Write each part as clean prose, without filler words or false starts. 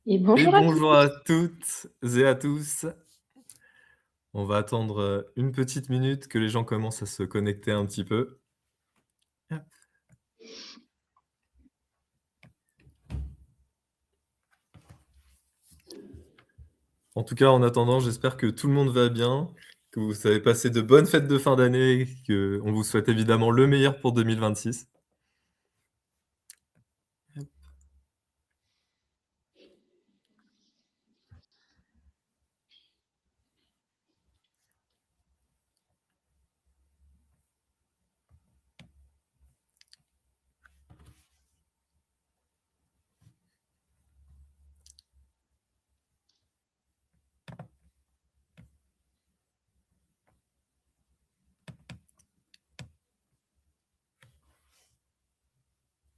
Et Et bonjour à bonjour tous. à toutes et à tous. On va attendre, une petite minute que les gens commencent à se connecter un petit peu. Hop. En tout cas, en attendant, j'espère que tout le monde va bien, que vous avez passé de bonnes fêtes de fin d'année, qu'on vous souhaite évidemment le meilleur pour 2026.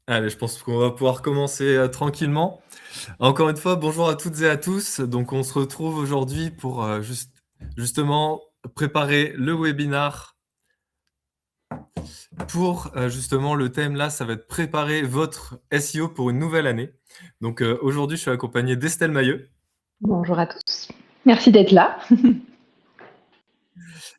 Allez, je pense qu'on va pouvoir commencer, tranquillement. Encore une fois, bonjour à toutes et à tous. Donc on se retrouve aujourd'hui pour, justement préparer le webinar pour, justement le thème là, ça va être préparer votre SEO pour une nouvelle année. Donc, aujourd'hui, je suis accompagné d'Estelle Mailleux Bonjour à tous. Merci d'être là.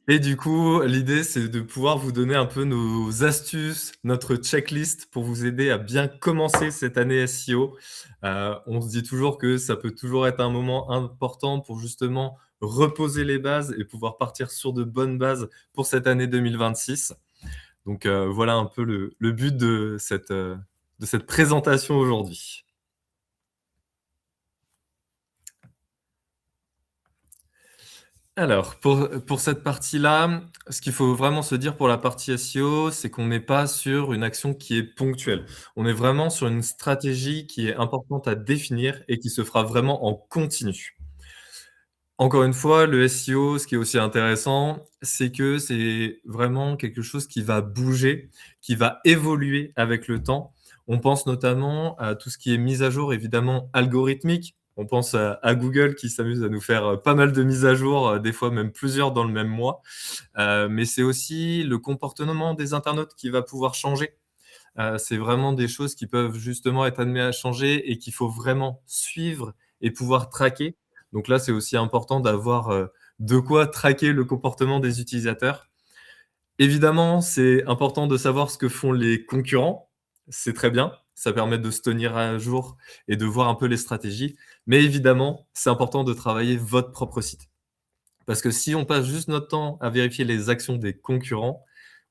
et du coup, l'idée, c'est de pouvoir vous donner un peu nos astuces, notre checklist pour vous aider à bien commencer cette année SEO. On se dit toujours que ça peut toujours être un moment important pour justement reposer les bases et pouvoir partir sur de bonnes bases pour cette année 2026. Donc, voilà un peu le but de cette présentation aujourd'hui. Alors, pour cette partie-là, ce qu'il faut vraiment se dire pour la partie SEO, c'est qu'on n'est pas sur une action qui est ponctuelle. On est vraiment sur une stratégie qui est importante à définir et qui se fera vraiment en continu. Encore une fois, le SEO, ce qui est aussi intéressant, c'est que c'est vraiment quelque chose qui va bouger, qui va évoluer avec le temps. On pense notamment à tout ce qui est mise à jour, évidemment, algorithmique. On pense à Google qui s'amuse à nous faire pas mal de mises à jour, des fois même plusieurs dans le même mois. Mais c'est aussi le comportement des internautes qui va pouvoir changer. C'est vraiment des choses qui peuvent justement être amenées à changer et qu'il faut vraiment suivre et pouvoir traquer. Donc là, c'est aussi important d'avoir, de quoi traquer le comportement des utilisateurs. Évidemment, c'est important de savoir ce que font les concurrents. C'est très bien, ça permet de se tenir à jour et de voir un peu les stratégies. Mais évidemment, c'est important de travailler votre propre site. Parce que si on passe juste notre temps à vérifier les actions des concurrents,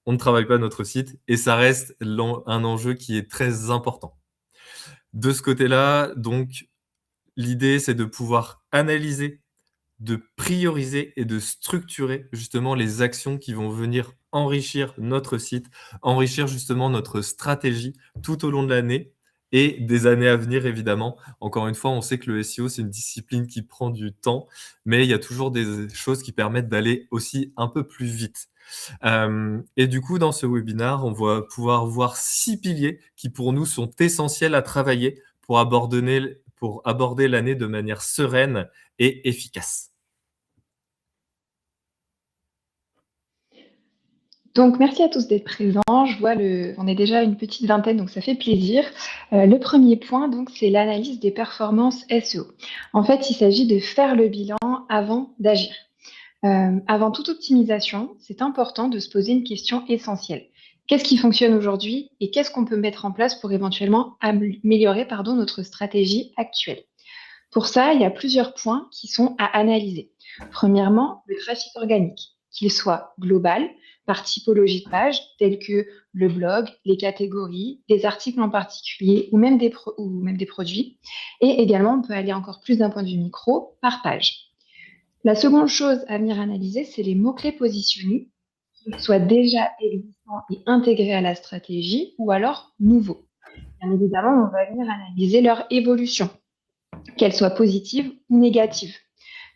on ne travaille pas notre site et ça reste un enjeu qui est très important. De ce côté-là, donc, l'idée, c'est de pouvoir analyser, de prioriser et de structurer justement les actions qui vont venir enrichir notre site, enrichir justement notre stratégie tout au long de l'année et des années à venir évidemment. Encore une fois, on sait que le SEO, c'est une discipline qui prend du temps, mais il y a toujours des choses qui permettent d'aller aussi un peu plus vite. Et du coup, dans ce webinaire, on va pouvoir voir 6 piliers qui, pour nous, sont essentiels à travailler pour aborder l'année de manière sereine et efficace. Donc, merci à tous d'être présents. Je vois on est déjà une petite vingtaine, donc ça fait plaisir. Le premier point, donc, c'est l'analyse des performances SEO. En fait, il s'agit de faire le bilan avant d'agir. Avant toute optimisation, c'est important de se poser une question essentielle. Qu'est-ce qui fonctionne aujourd'hui et qu'est-ce qu'on peut mettre en place pour éventuellement améliorer notre stratégie actuelle? Pour ça, il y a plusieurs points qui sont à analyser. Premièrement, le trafic organique, qu'il soit global, par typologie de page, tels que le blog, les catégories, des articles en particulier ou même des produits. Et également, on peut aller encore plus d'un point de vue micro, par page. La seconde chose à venir analyser, c'est les mots-clés positionnés, qu'ils soient déjà existants et intégrés à la stratégie ou alors nouveaux. Bien évidemment, on va venir analyser leur évolution, qu'elle soit positive ou négative.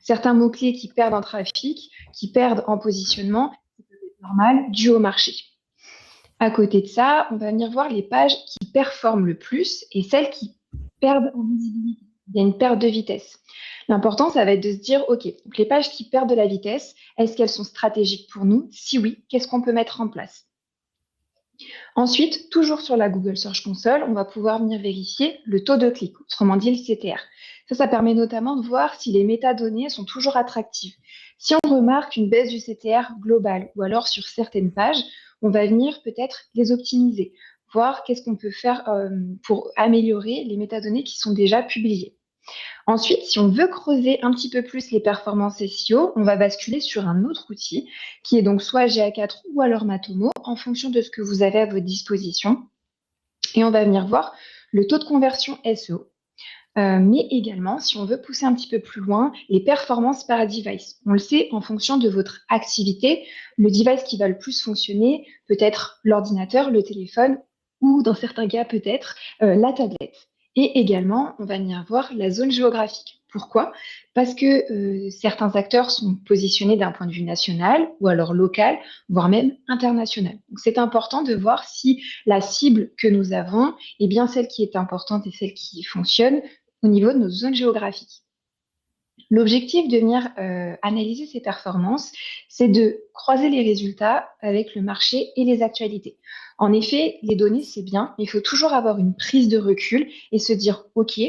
Certains mots-clés qui perdent en trafic, qui perdent en positionnement, c'est peut-être normal, dû au marché. À côté de ça, on va venir voir les pages qui performent le plus et celles qui perdent en visibilité. Il y a une perte de vitesse. L'important, ça va être de se dire, OK, donc les pages qui perdent de la vitesse, est-ce qu'elles sont stratégiques pour nous? Si oui, qu'est-ce qu'on peut mettre en place? Ensuite, toujours sur la Google Search Console, on va pouvoir venir vérifier le taux de clic, autrement dit le CTR. Ça permet notamment de voir si les métadonnées sont toujours attractives. Si on remarque une baisse du CTR global ou alors sur certaines pages, on va venir peut-être les optimiser, voir qu'est-ce qu'on peut faire pour améliorer les métadonnées qui sont déjà publiées. Ensuite, si on veut creuser un petit peu plus les performances SEO, on va basculer sur un autre outil qui est donc soit GA4 ou alors Matomo en fonction de ce que vous avez à votre disposition. Et on va venir voir le taux de conversion SEO. Mais également, si on veut pousser un petit peu plus loin, les performances par device. On le sait, en fonction de votre activité, le device qui va le plus fonctionner peut être l'ordinateur, le téléphone ou dans certains cas peut-être la tablette. Et également, on va venir voir la zone géographique. Pourquoi? Parce que certains acteurs sont positionnés d'un point de vue national ou alors local, voire même international. Donc c'est important de voir si la cible que nous avons est bien celle qui est importante et celle qui fonctionne au niveau de nos zones géographiques. L'objectif de venir analyser ces performances, c'est de croiser les résultats avec le marché et les actualités. En effet, les données, c'est bien, mais il faut toujours avoir une prise de recul et se dire, OK,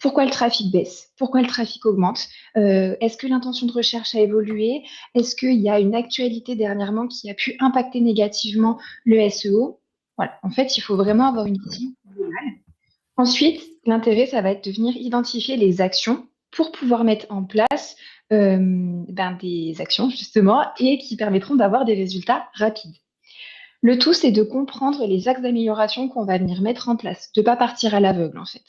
pourquoi le trafic baisse? Pourquoi le trafic augmente? Est-ce que l'intention de recherche a évolué? Est-ce qu'il y a une actualité dernièrement qui a pu impacter négativement le SEO? Voilà, en fait, il faut vraiment avoir une vision globale. Ensuite, l'intérêt, ça va être de venir identifier les actions pour pouvoir mettre en place des actions, justement, et qui permettront d'avoir des résultats rapides. Le tout, c'est de comprendre les axes d'amélioration qu'on va venir mettre en place, de ne pas partir à l'aveugle, en fait.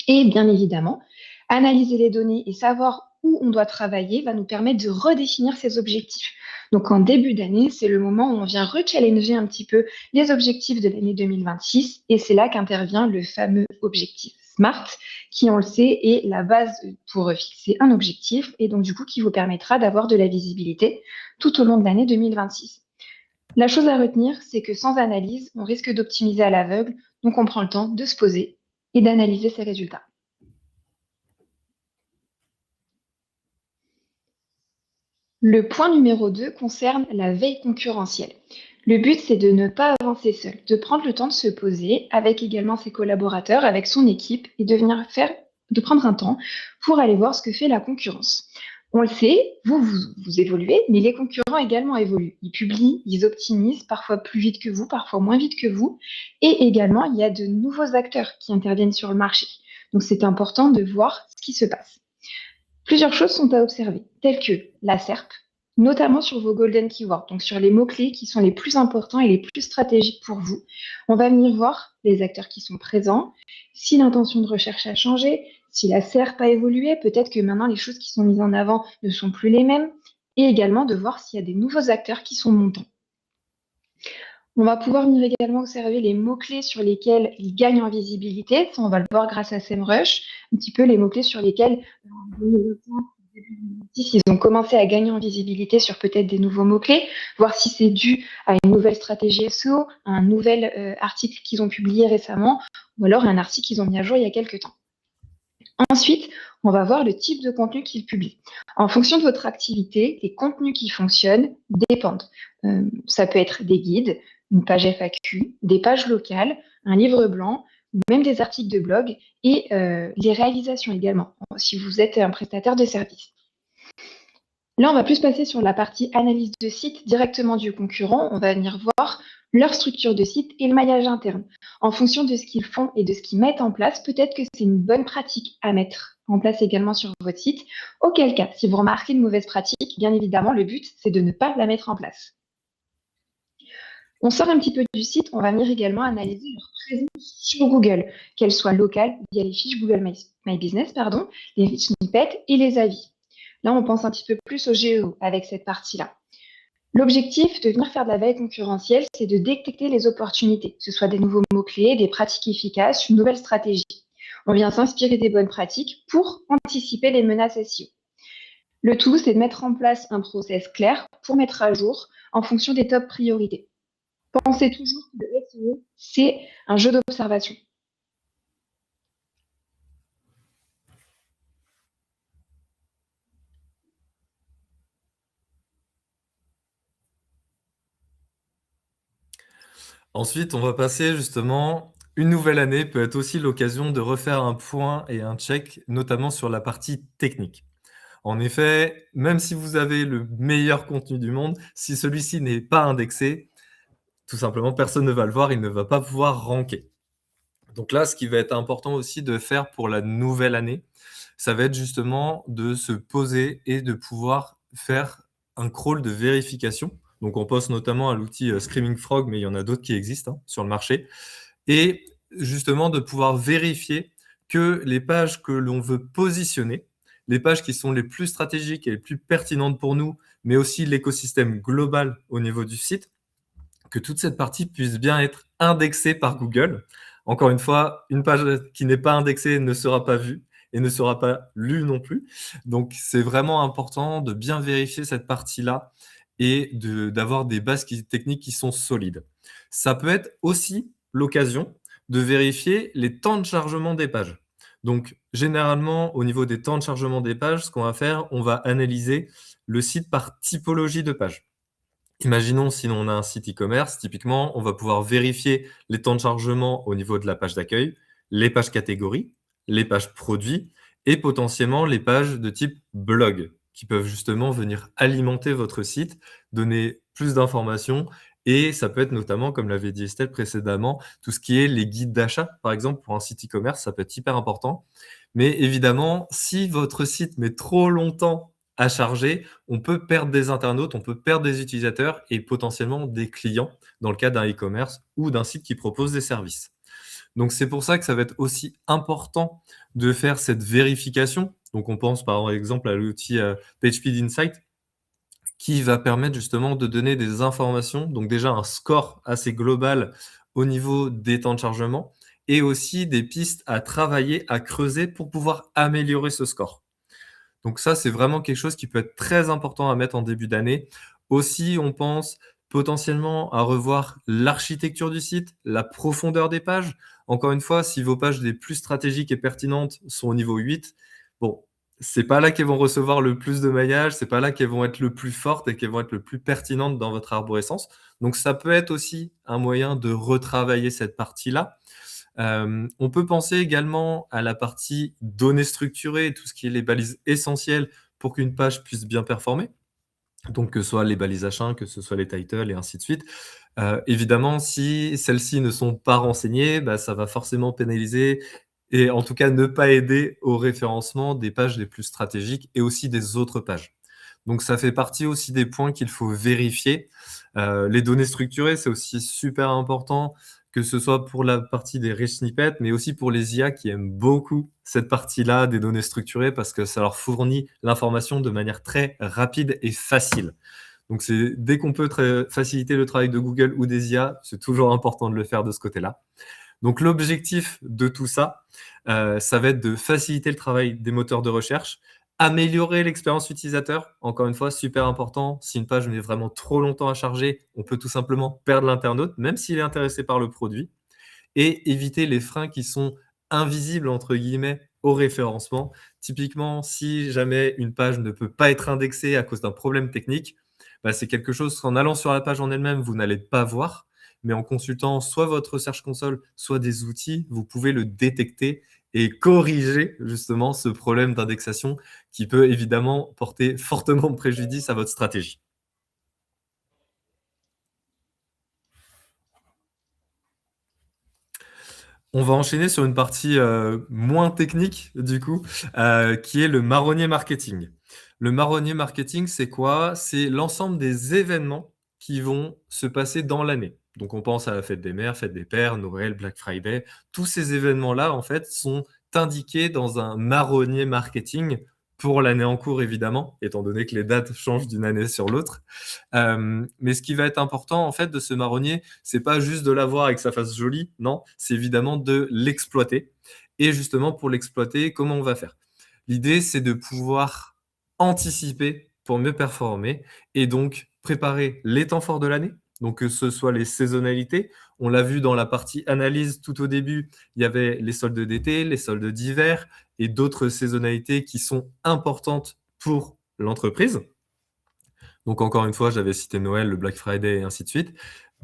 Et bien évidemment, analyser les données et savoir où on doit travailler va nous permettre de redéfinir ses objectifs. Donc en début d'année, c'est le moment où on vient rechallenger un petit peu les objectifs de l'année 2026 et c'est là qu'intervient le fameux objectif SMART qui, on le sait, est la base pour fixer un objectif et donc du coup qui vous permettra d'avoir de la visibilité tout au long de l'année 2026. La chose à retenir, c'est que sans analyse, on risque d'optimiser à l'aveugle, donc on prend le temps de se poser et d'analyser ses résultats. Le point numéro 2 concerne la veille concurrentielle. Le but, c'est de ne pas avancer seul, de prendre le temps de se poser avec également ses collaborateurs, avec son équipe et de prendre un temps pour aller voir ce que fait la concurrence. On le sait, vous évoluez, mais les concurrents également évoluent. Ils publient, ils optimisent, parfois plus vite que vous, parfois moins vite que vous. Et également, il y a de nouveaux acteurs qui interviennent sur le marché. Donc, c'est important de voir ce qui se passe. Plusieurs choses sont à observer, telles que la SERP, notamment sur vos golden keywords, donc sur les mots-clés qui sont les plus importants et les plus stratégiques pour vous. On va venir voir les acteurs qui sont présents, si l'intention de recherche a changé, si la SERP a évolué, peut-être que maintenant les choses qui sont mises en avant ne sont plus les mêmes, et également de voir s'il y a des nouveaux acteurs qui sont montants. On va pouvoir venir également observer les mots-clés sur lesquels ils gagnent en visibilité. Ça, on va le voir grâce à SEMrush, un petit peu les mots-clés sur lesquels ils ont commencé à gagner en visibilité sur peut-être des nouveaux mots-clés, voir si c'est dû à une nouvelle stratégie SEO, à un nouvel article qu'ils ont publié récemment, ou alors à un article qu'ils ont mis à jour il y a quelques temps. Ensuite, on va voir le type de contenu qu'ils publient. En fonction de votre activité, les contenus qui fonctionnent dépendent. Ça peut être des guides, une page FAQ, des pages locales, un livre blanc, ou même des articles de blog et les réalisations également, si vous êtes un prestataire de service. Là, on va plus passer sur la partie analyse de site directement du concurrent. On va venir voir leur structure de site et le maillage interne. En fonction de ce qu'ils font et de ce qu'ils mettent en place, peut-être que c'est une bonne pratique à mettre en place également sur votre site. Auquel cas, si vous remarquez une mauvaise pratique, bien évidemment, le but, c'est de ne pas la mettre en place. On sort un petit peu du site, on va venir également analyser leur présence sur Google, qu'elle soit locale via les fiches Google My Business, les snippets et les avis. Là, on pense un petit peu plus au GEO avec cette partie-là. L'objectif de venir faire de la veille concurrentielle, c'est de détecter les opportunités, que ce soit des nouveaux mots-clés, des pratiques efficaces, une nouvelle stratégie. On vient s'inspirer des bonnes pratiques pour anticiper les menaces SEO. Le tout, c'est de mettre en place un process clair pour mettre à jour en fonction des top priorités. Pensez toujours que le SEO, c'est un jeu d'observation. Ensuite, on va passer justement Une nouvelle année peut être aussi l'occasion de refaire un point et un check, notamment sur la partie technique. En effet, même si vous avez le meilleur contenu du monde, si celui-ci n'est pas indexé, tout simplement, personne ne va le voir, il ne va pas pouvoir ranker. Donc là, ce qui va être important aussi de faire pour la nouvelle année, ça va être justement de se poser et de pouvoir faire un crawl de vérification. Donc on pense notamment à l'outil, Screaming Frog, mais il y en a d'autres qui existent, hein, sur le marché et justement de pouvoir vérifier que les pages que l'on veut positionner, les pages qui sont les plus stratégiques et les plus pertinentes pour nous, mais aussi l'écosystème global au niveau du site, que toute cette partie puisse bien être indexée par Google. Encore une fois, une page qui n'est pas indexée ne sera pas vue et ne sera pas lue non plus. Donc c'est vraiment important de bien vérifier cette partie-là et d'avoir des bases techniques qui sont solides. Ça peut être aussi l'occasion de vérifier les temps de chargement des pages. Donc généralement, au niveau des temps de chargement des pages, ce qu'on va faire, on va analyser le site par typologie de page. Imaginons si on a un site e-commerce, typiquement, on va pouvoir vérifier les temps de chargement au niveau de la page d'accueil, les pages catégories, les pages produits et potentiellement les pages de type blog qui peuvent justement venir alimenter votre site, donner plus d'informations et ça peut être notamment, comme l'avait dit Estelle précédemment, tout ce qui est les guides d'achat, par exemple, pour un site e-commerce, ça peut être hyper important. Mais évidemment, si votre site met trop longtemps à charger, on peut perdre des internautes, on peut perdre des utilisateurs et potentiellement des clients dans le cas d'un e-commerce ou d'un site qui propose des services. Donc c'est pour ça que ça va être aussi important de faire cette vérification. Donc on pense par exemple à l'outil, PageSpeed Insight qui va permettre justement de donner des informations, donc déjà un score assez global au niveau des temps de chargement et aussi des pistes à travailler, à creuser pour pouvoir améliorer ce score. Donc ça, c'est vraiment quelque chose qui peut être très important à mettre en début d'année. Aussi, on pense potentiellement à revoir l'architecture du site, la profondeur des pages. Encore une fois, si vos pages les plus stratégiques et pertinentes sont au niveau 8, bon, c'est pas là qu'elles vont recevoir le plus de maillage, c'est pas là qu'elles vont être le plus fortes et qu'elles vont être le plus pertinentes dans votre arborescence. Donc ça peut être aussi un moyen de retravailler cette partie-là. On peut penser également à la partie données structurées, tout ce qui est les balises essentielles pour qu'une page puisse bien performer. Donc que ce soit les balises H1, que ce soit les titles et ainsi de suite. Évidemment, si celles-ci ne sont pas renseignées, bah, ça va forcément pénaliser et en tout cas ne pas aider au référencement des pages les plus stratégiques et aussi des autres pages. Donc ça fait partie aussi des points qu'il faut vérifier. Les données structurées, c'est aussi super important, que ce soit pour la partie des rich snippets, mais aussi pour les IA qui aiment beaucoup cette partie-là des données structurées parce que ça leur fournit l'information de manière très rapide et facile. Donc c'est dès qu'on peut faciliter le travail de Google ou des IA, c'est toujours important de le faire de ce côté-là. Donc l'objectif de tout ça, ça va être de faciliter le travail des moteurs de recherche, améliorer l'expérience utilisateur. Encore une fois, super important, si une page met vraiment trop longtemps à charger, on peut tout simplement perdre l'internaute, même s'il est intéressé par le produit et éviter les freins qui sont «invisibles» entre guillemets au référencement. Typiquement, si jamais une page ne peut pas être indexée à cause d'un problème technique, bah, c'est quelque chose qu'en allant sur la page en elle-même, vous n'allez pas voir, mais en consultant soit votre Search Console, soit des outils, vous pouvez le détecter et corriger justement ce problème d'indexation qui peut évidemment porter fortement préjudice à votre stratégie. On va enchaîner sur une partie, moins technique du coup, qui est le marronnier marketing. Le marronnier marketing, c'est quoi? C'est l'ensemble des événements qui vont se passer dans l'année. Donc on pense à la fête des mères, fête des pères, Noël, Black Friday. Tous ces événements-là, en fait, sont indiqués dans un marronnier marketing pour l'année en cours évidemment, étant donné que les dates changent d'une année sur l'autre. Mais ce qui va être important en fait de ce marronnier, c'est pas juste de l'avoir et que ça fasse joli, non, c'est évidemment de l'exploiter. Et justement pour l'exploiter, comment on va faire? L'idée, c'est de pouvoir anticiper pour mieux performer et donc préparer les temps forts de l'année, donc que ce soit les saisonnalités. On l'a vu dans la partie analyse tout au début, il y avait les soldes d'été, les soldes d'hiver et d'autres saisonnalités qui sont importantes pour l'entreprise. Donc encore une fois, j'avais cité Noël, le Black Friday et ainsi de suite.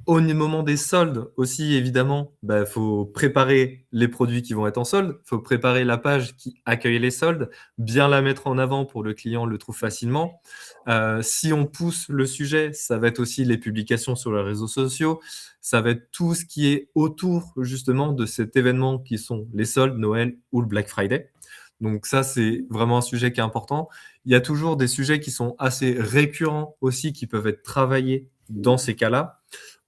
Au moment des soldes aussi, évidemment, faut préparer les produits qui vont être en solde, faut préparer la page qui accueille les soldes, bien la mettre en avant pour le client le trouve facilement. Si on pousse le sujet, ça va être aussi les publications sur les réseaux sociaux, ça va être tout ce qui est autour justement de cet événement qui sont les soldes, Noël ou le Black Friday. Donc ça, c'est vraiment un sujet qui est important. Il y a toujours des sujets qui sont assez récurrents aussi, qui peuvent être travaillés dans ces cas-là.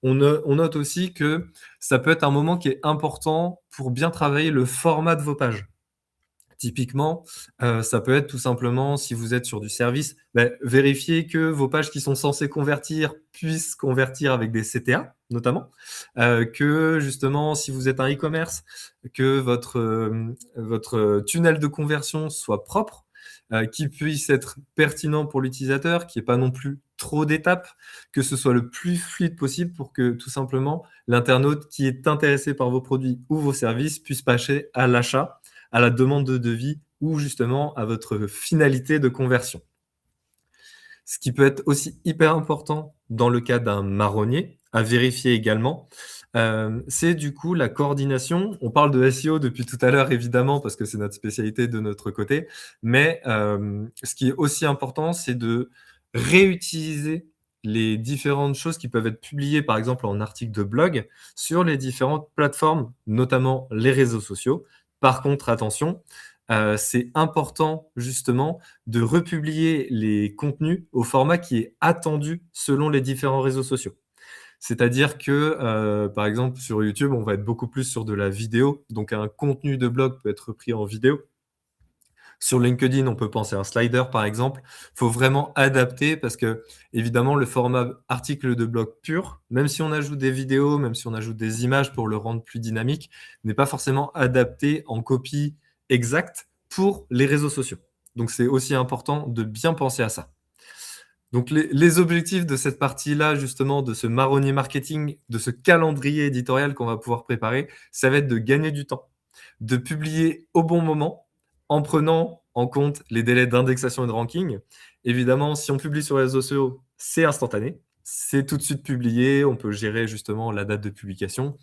On note aussi que ça peut être un moment qui est important pour bien travailler le format de vos pages. Typiquement, ça peut être tout simplement si vous êtes sur du service, vérifier que vos pages qui sont censées convertir puissent convertir avec des CTA notamment. Que justement si vous êtes un e-commerce, que votre tunnel de conversion soit propre, qu'il puisse être pertinent pour l'utilisateur, qu'il y ait pas non plus trop d'étapes, que ce soit le plus fluide possible pour que tout simplement l'internaute qui est intéressé par vos produits ou vos services puisse passer à l'achat, à la demande de devis ou justement à votre finalité de conversion. Ce qui peut être aussi hyper important dans le cas d'un marronnier, à vérifier également, c'est du coup la coordination. On parle de SEO depuis tout à l'heure évidemment parce que c'est notre spécialité de notre côté, mais ce qui est aussi important, c'est de réutiliser les différentes choses qui peuvent être publiées, par exemple en article de blog, sur les différentes plateformes, notamment les réseaux sociaux. Par contre, attention, c'est important justement de republier les contenus au format qui est attendu selon les différents réseaux sociaux. C'est-à-dire que, par exemple, sur YouTube, on va être beaucoup plus sur de la vidéo, donc un contenu de blog peut être pris en vidéo. Sur LinkedIn, on peut penser à un slider, par exemple. Il faut vraiment adapter parce que, évidemment, le format article de blog pur, même si on ajoute des vidéos, même si on ajoute des images pour le rendre plus dynamique, n'est pas forcément adapté en copie exacte pour les réseaux sociaux. Donc, c'est aussi important de bien penser à ça. Donc les objectifs de cette partie-là, justement, de ce marronnier marketing, de ce calendrier éditorial qu'on va pouvoir préparer, ça va être de gagner du temps, de publier au bon moment, en prenant en compte les délais d'indexation et de ranking. Évidemment, si on publie sur les réseaux sociaux, c'est instantané, c'est tout de suite publié, on peut gérer justement la date de publication.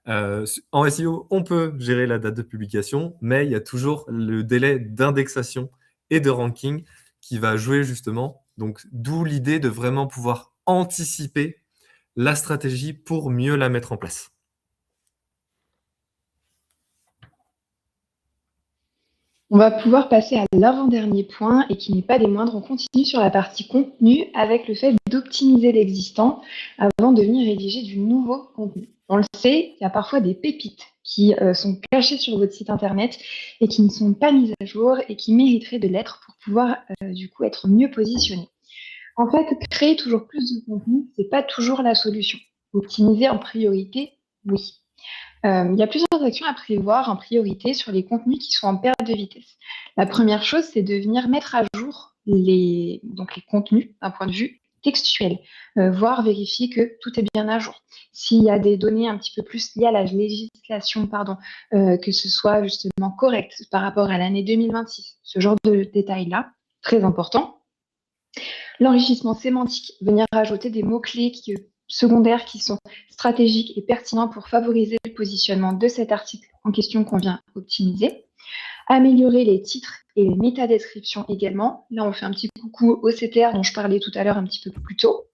En SEO, on peut gérer la date de publication, mais il y a toujours le délai d'indexation et de ranking qui va jouer justement. Donc, d'où l'idée de vraiment pouvoir anticiper la stratégie pour mieux la mettre en place. On va pouvoir passer à l'avant-dernier point et qui n'est pas des moindres. On continue sur la partie contenu avec le fait d'optimiser l'existant avant de venir rédiger du nouveau contenu. On le sait, il y a parfois des pépites qui sont cachées sur votre site internet et qui ne sont pas mises à jour et qui mériteraient de l'être pour pouvoir du coup être mieux positionnés. En fait, créer toujours plus de contenu, c'est pas toujours la solution. Optimiser en priorité, oui. Il y a plusieurs actions à prévoir en priorité sur les contenus qui sont en perte de vitesse. La première chose, c'est de venir mettre à jour les contenus d'un point de vue textuel, voire vérifier que tout est bien à jour. S'il y a des données un petit peu plus liées à la législation, que ce soit justement correct par rapport à l'année 2026, ce genre de détails-là, très important. L'enrichissement sémantique, venir rajouter des mots-clés secondaires qui sont stratégiques et pertinents pour favoriser le positionnement de cet article en question qu'on vient optimiser. Améliorer les titres et les métadescriptions également. Là, on fait un petit coucou au CTR dont je parlais tout à l'heure un petit peu plus tôt.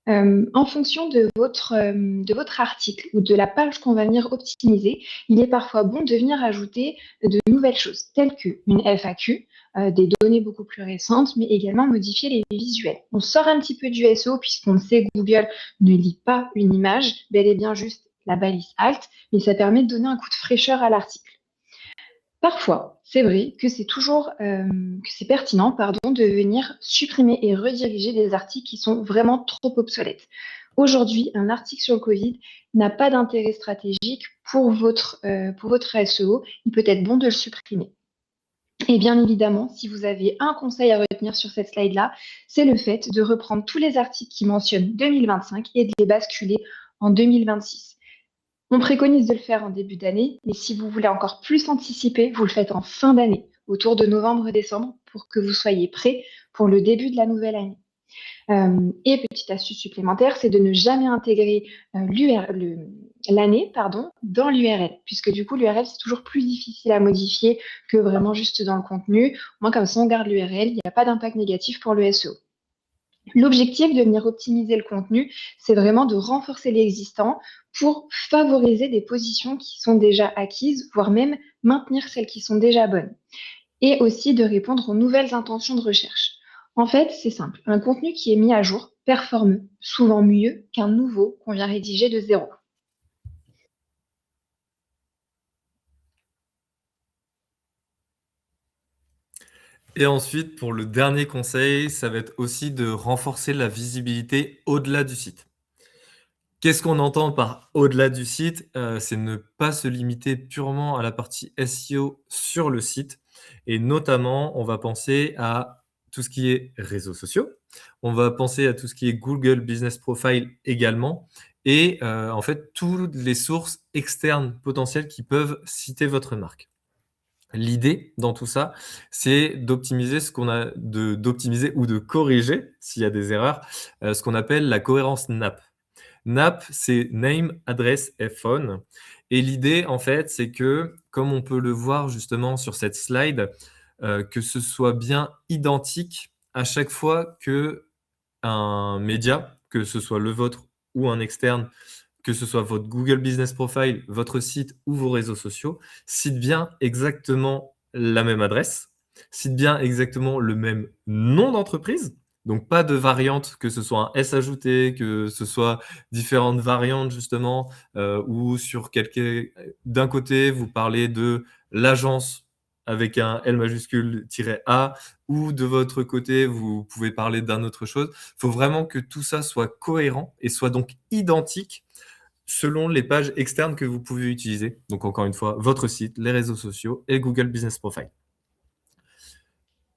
En fonction de votre article ou de la page qu'on va venir optimiser, il est parfois bon de venir ajouter de nouvelles choses, telles qu'une FAQ, des données beaucoup plus récentes, mais également modifier les visuels. On sort un petit peu du SEO puisqu'on le sait, Google ne lit pas une image, bel et bien juste la balise alt, mais ça permet de donner un coup de fraîcheur à l'article. Parfois, c'est vrai que c'est pertinent, de venir supprimer et rediriger des articles qui sont vraiment trop obsolètes. Aujourd'hui, un article sur le Covid n'a pas d'intérêt stratégique pour votre SEO. Il peut être bon de le supprimer. Et bien évidemment, si vous avez un conseil à retenir sur cette slide-là, c'est le fait de reprendre tous les articles qui mentionnent 2025 et de les basculer en 2026. On préconise de le faire en début d'année, mais si vous voulez encore plus anticiper, vous le faites en fin d'année, autour de novembre-décembre, pour que vous soyez prêts pour le début de la nouvelle année. Et petite astuce supplémentaire, c'est de ne jamais intégrer l'année dans l'URL, puisque du coup, l'URL, c'est toujours plus difficile à modifier que vraiment juste dans le contenu. Moi, comme ça, on garde l'URL, il n'y a pas d'impact négatif pour le SEO. L'objectif de venir optimiser le contenu, c'est vraiment de renforcer l'existant pour favoriser des positions qui sont déjà acquises, voire même maintenir celles qui sont déjà bonnes et aussi de répondre aux nouvelles intentions de recherche. En fait, c'est simple. Un contenu qui est mis à jour performe souvent mieux qu'un nouveau qu'on vient rédiger de zéro. Et ensuite, pour le dernier conseil, ça va être aussi de renforcer la visibilité au-delà du site. Qu'est-ce qu'on entend par au-delà du site? C'est ne pas se limiter purement à la partie SEO sur le site et notamment, on va penser à tout ce qui est réseaux sociaux. On va penser à tout ce qui est Google Business Profile également et en fait, toutes les sources externes potentielles qui peuvent citer votre marque. L'idée dans tout ça, c'est d'optimiser ce qu'on a d'optimiser ou de corriger, s'il y a des erreurs, ce qu'on appelle la cohérence NAP. NAP, c'est Name, Address et Phone et l'idée, en fait, c'est que, comme on peut le voir justement sur cette slide, que ce soit bien identique à chaque fois qu'un média, que ce soit le vôtre ou un externe, que ce soit votre Google Business Profile, votre site ou vos réseaux sociaux, cite bien exactement la même adresse, cite bien exactement le même nom d'entreprise, donc pas de variante, que ce soit un S ajouté, que ce soit différentes variantes justement, ou sur quelque d'un côté, vous parlez de l'agence avec un L majuscule tiret A ou de votre côté, vous pouvez parler d'un autre chose. Il faut vraiment que tout ça soit cohérent et soit donc identique selon les pages externes que vous pouvez utiliser. Donc encore une fois, votre site, les réseaux sociaux et Google Business Profile.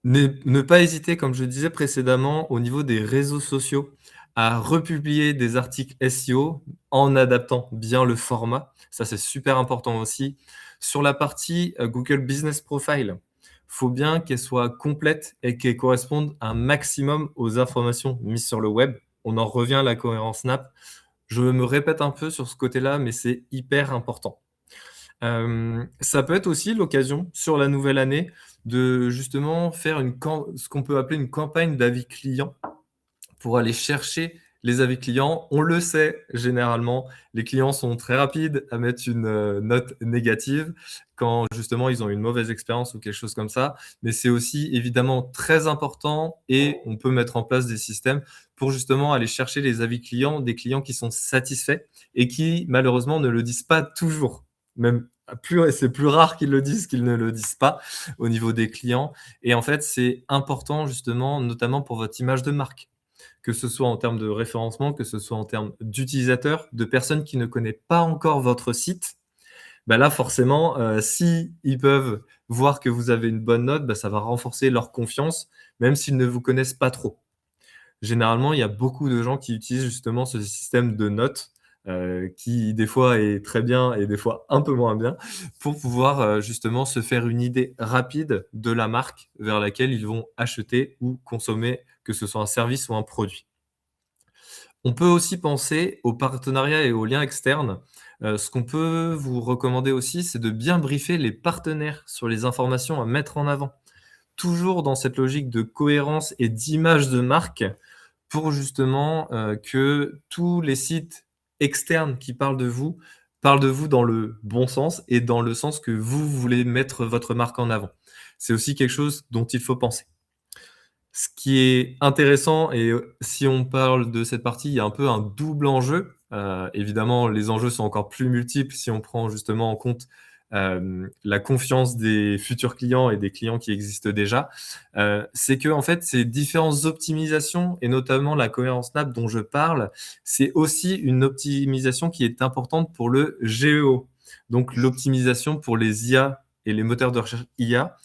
Ne pas hésiter, comme je disais précédemment, au niveau des réseaux sociaux, à republier des articles SEO en adaptant bien le format. Ça, c'est super important aussi. Sur la partie, Google Business Profile, faut bien qu'elle soit complète et qu'elle corresponde un maximum aux informations mises sur le web. On en revient à la cohérence Snap. Je me répète un peu sur ce côté-là, mais c'est hyper important. Ça peut être aussi l'occasion, sur la nouvelle année, de justement faire ce qu'on peut appeler une campagne d'avis clients pour aller chercher les avis clients. On le sait, généralement, les clients sont très rapides à mettre une, note négative quand justement ils ont une mauvaise expérience ou quelque chose comme ça. Mais c'est aussi évidemment très important et on peut mettre en place des systèmes pour justement aller chercher les avis clients, des clients qui sont satisfaits et qui malheureusement ne le disent pas toujours. Même c'est plus rare qu'ils le disent qu'ils ne le disent pas au niveau des clients et en fait, c'est important justement, notamment pour votre image de marque, que ce soit en termes de référencement, que ce soit en termes d'utilisateurs, de personnes qui ne connaissent pas encore votre site, bah là forcément, si ils peuvent voir que vous avez une bonne note, bah, ça va renforcer leur confiance, même s'ils ne vous connaissent pas trop. Généralement, il y a beaucoup de gens qui utilisent justement ce système de notes, qui des fois est très bien et des fois un peu moins bien, pour pouvoir, justement se faire une idée rapide de la marque vers laquelle ils vont acheter ou consommer, que ce soit un service ou un produit. On peut aussi penser aux partenariats et aux liens externes. Ce qu'on peut vous recommander aussi, c'est de bien briefer les partenaires sur les informations à mettre en avant. Toujours dans cette logique de cohérence et d'image de marque pour justement, que tous les sites externes qui parlent de vous dans le bon sens et dans le sens que vous voulez mettre votre marque en avant. C'est aussi quelque chose dont il faut penser. Ce qui est intéressant et si on parle de cette partie, il y a un peu un double enjeu. Évidemment, les enjeux sont encore plus multiples si on prend justement en compte, la confiance des futurs clients et des clients qui existent déjà. C'est que en fait, ces différentes optimisations et notamment la cohérence Snap dont je parle, c'est aussi une optimisation qui est importante pour le GEO. Donc l'optimisation pour les IA et les moteurs de recherche IA,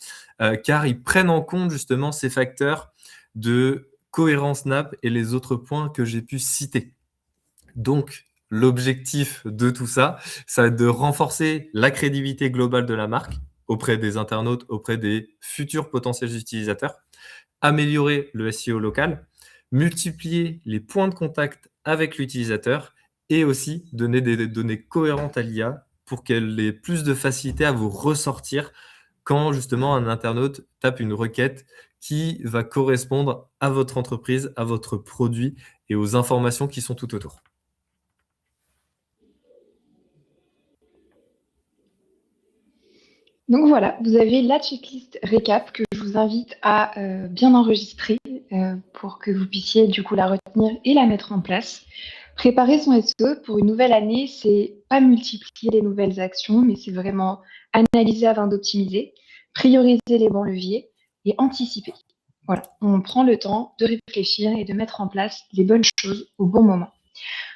car ils prennent en compte justement ces facteurs de cohérence NAP et les autres points que j'ai pu citer. Donc, l'objectif de tout ça, ça va être de renforcer la crédibilité globale de la marque auprès des internautes, auprès des futurs potentiels utilisateurs, améliorer le SEO local, multiplier les points de contact avec l'utilisateur et aussi donner des données cohérentes à l'IA pour qu'elle ait plus de facilité à vous ressortir quand justement un internaute tape une requête qui va correspondre à votre entreprise, à votre produit et aux informations qui sont tout autour. Donc voilà, vous avez la checklist récap que je vous invite à bien enregistrer pour que vous puissiez du coup la retenir et la mettre en place. Préparer son SEO pour une nouvelle année, c'est pas multiplier les nouvelles actions, mais c'est vraiment analyser avant d'optimiser, prioriser les bons leviers et anticiper. Voilà, on prend le temps de réfléchir et de mettre en place les bonnes choses au bon moment.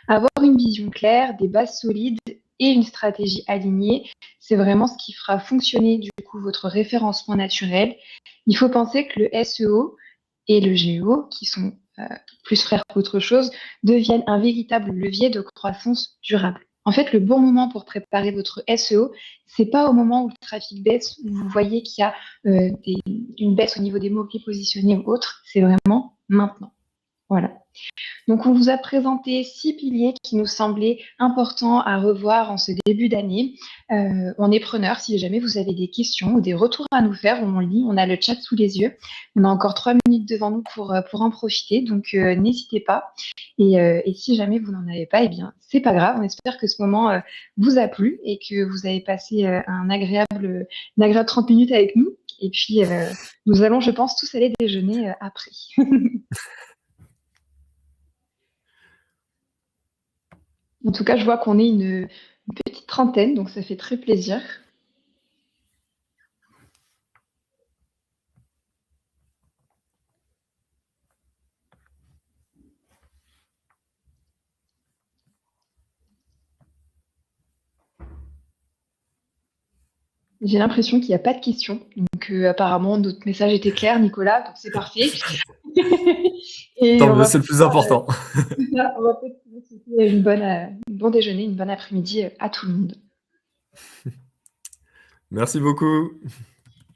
Avoir une vision claire, des bases solides et une stratégie alignée, c'est vraiment ce qui fera fonctionner du coup votre référencement naturel. Il faut penser que le SEO et le GEO, qui sont plus frères qu'autre chose, deviennent un véritable levier de croissance durable. En fait, le bon moment pour préparer votre SEO, c'est pas au moment où le trafic baisse, où vous voyez qu'il y a une baisse au niveau des mots-clés positionnés ou autres, c'est vraiment maintenant. Voilà. Donc, on vous a présenté 6 piliers qui nous semblaient importants à revoir en ce début d'année. On est preneur si jamais vous avez des questions ou des retours à nous faire. On lit, on a le chat sous les yeux. On a encore 3 minutes devant nous pour en profiter. Donc, n'hésitez pas. Et si jamais vous n'en avez pas, eh bien, c'est pas grave. On espère que ce moment vous a plu et que vous avez passé une agréable 30 minutes avec nous. Et puis, nous allons, je pense, tous aller déjeuner après. En tout cas, je vois qu'on est une petite trentaine, donc ça fait très plaisir. J'ai l'impression qu'il n'y a pas de questions. Donc, apparemment, notre message était clair, Nicolas, donc c'est parfait. Et Tant on mieux, va c'est le plus pouvoir, important. on va peut-être vous souhaiter un bon déjeuner, une bonne après-midi à tout le monde. Merci beaucoup.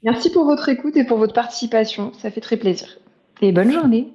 Merci pour votre écoute et pour votre participation. Ça fait très plaisir. Et bonne journée.